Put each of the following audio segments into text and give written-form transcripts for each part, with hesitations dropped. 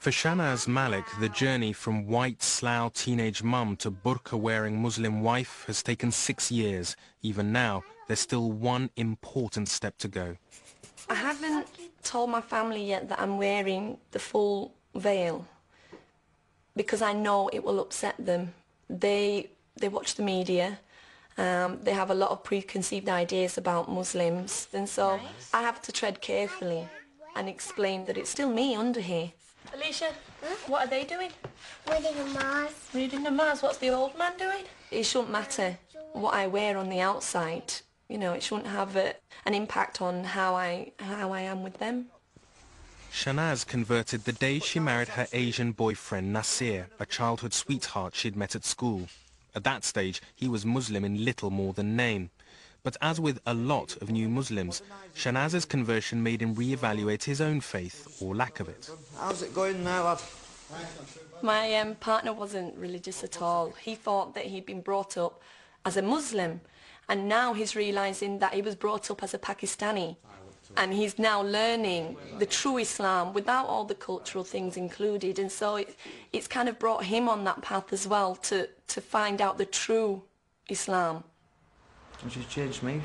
For Shanaz Malik, the journey from white slough teenage mum to burqa-wearing Muslim wife has taken 6 years. Even now, there's still one important step to go. I haven't told my family yet that I'm wearing the full veil because I know it will upset them. They watch the media. They have a lot of preconceived ideas about Muslims, and so I have to tread carefully and explain that it's still me under here. Alicia, what are they doing? Reading Namaz. Reading Namaz. What's the old man doing? It shouldn't matter what I wear on the outside. You know, it shouldn't have an impact on how I am with them. Shanaz converted the day she married her Asian boyfriend Nasir, a childhood sweetheart she'd met at school. At that stage, he was Muslim in little more than name. But as with a lot of new Muslims, Shanaz's conversion made him reevaluate his own faith, or lack of it. How's it going now? My partner wasn't religious at all. He thought that he'd been brought up as a Muslim, and now he's realising that he was brought up as a Pakistani. And he's now learning the true Islam without all the cultural things included, and so it's kind of brought him on that path as well to find out the true Islam. And she's changed me,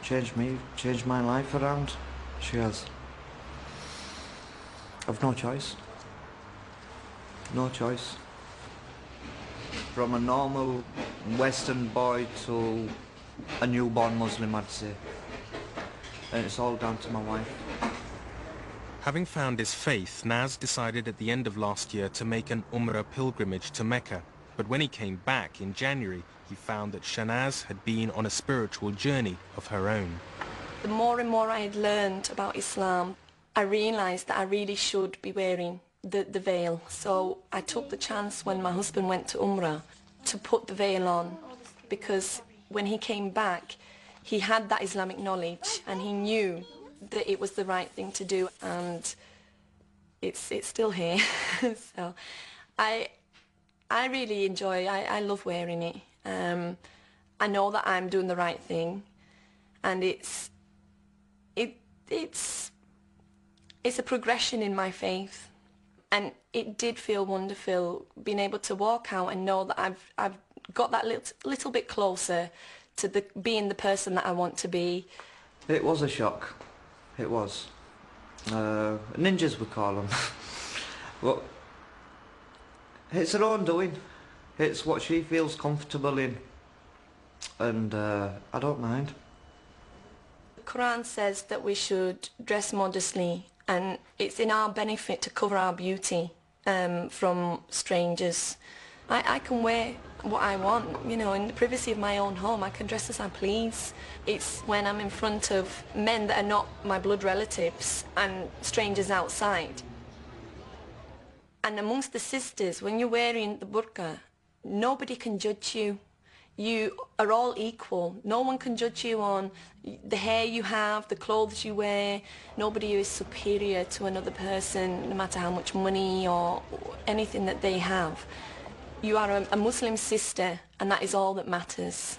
changed my life around. She has. I've no choice. No choice. From a normal Western boy to a newborn Muslim, I'd say. And it's all down to my wife. Having found his faith, Naz decided at the end of last year to make an Umrah pilgrimage to Mecca. But when he came back in January, he found that Shanaz had been on a spiritual journey of her own. The more and more I had learned about Islam, I realised that I really should be wearing the veil. So I took the chance when my husband went to Umrah to put the veil on, because when he came back, he had that Islamic knowledge and he knew that it was the right thing to do, and it's still here. So I really enjoy, I love wearing it. I know that I'm doing the right thing, and it's a progression in my faith, and it did feel wonderful being able to walk out and know that I've got that little bit closer to being the person that I want to be. It was a shock. It was. Ninjas we call them. But it's her own doing. It's what she feels comfortable in, and I don't mind. The Quran says that we should dress modestly, and it's in our benefit to cover our beauty from strangers. I can wear what I want, you know, in the privacy of my own home. I can dress as I please. It's when I'm in front of men that are not my blood relatives and strangers outside. And amongst the sisters, when you're wearing the burqa, nobody can judge you. You are all equal. No one can judge you on the hair you have, the clothes you wear. Nobody is superior to another person, no matter how much money or anything that they have. You are a Muslim sister, and that is all that matters.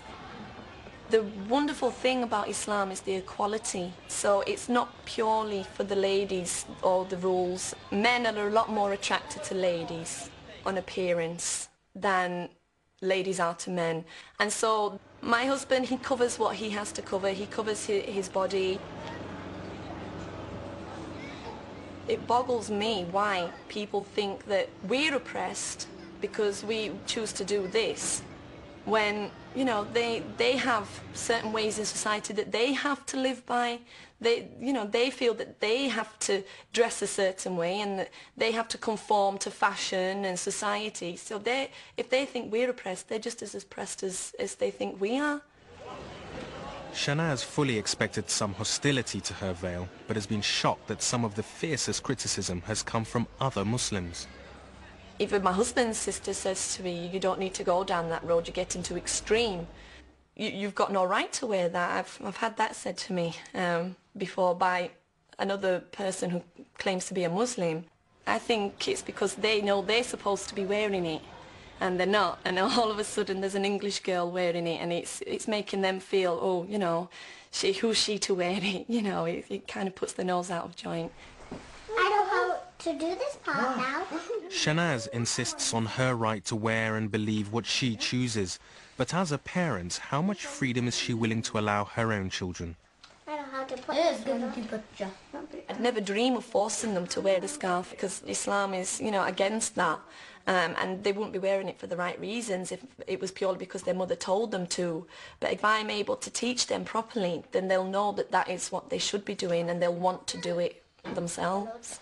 The wonderful thing about Islam is the equality. So it's not purely for the ladies or the rules. Men are a lot more attracted to ladies on appearance than ladies are to men. And so my husband, he covers what he has to cover. He covers his body. It boggles me why people think that we're oppressed because we choose to do this, when, you know, they have certain ways in society that they have to live by. They feel that they have to dress a certain way and that they have to conform to fashion and society. So if they think we're oppressed, they're just as oppressed as they think we are. Shanaz fully expected some hostility to her veil, but has been shocked that some of the fiercest criticism has come from other Muslims. Even my husband's sister says to me, you don't need to go down that road, you're getting too extreme. You've got no right to wear that. I've had that said to me before by another person who claims to be a Muslim. I think it's because they know they're supposed to be wearing it and they're not, and all of a sudden there's an English girl wearing it, and it's making them feel, oh, you know, who's she to wear it? You know, it kind of puts the nose out of joint. I know how to do this part now. Shanaz insists on her right to wear and believe what she chooses. But as a parent, how much freedom is she willing to allow her own children? I know how to put this one on. I'd never dream of forcing them to wear the scarf because Islam is, you know, against that. And they wouldn't be wearing it for the right reasons if it was purely because their mother told them to. But if I'm able to teach them properly, then they'll know that that is what they should be doing and they'll want to do it themselves.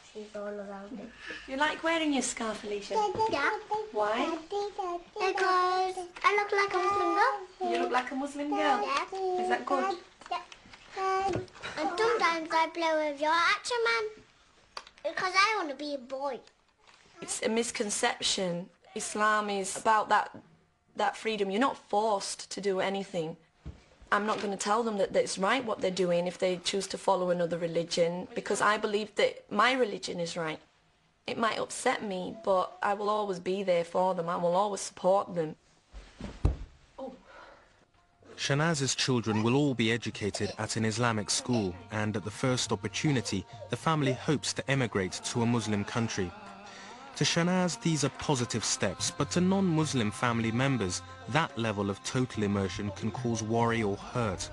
You like wearing your scarf, Alicia? Yeah. Why? Because I look like a Muslim girl. You look like a Muslim girl. Yeah. Is that good? Yeah. And sometimes I play with your action man because I want to be a boy. It's a misconception. Islam is about that freedom. You're not forced to do anything. I'm not going to tell them that it's right what they're doing if they choose to follow another religion because I believe that my religion is right. It might upset me, but I will always be there for them. I will always support them. Shanaz's children will all be educated at an Islamic school, and at the first opportunity, the family hopes to emigrate to a Muslim country. To Shanaz, these are positive steps, but to non-Muslim family members, that level of total immersion can cause worry or hurt.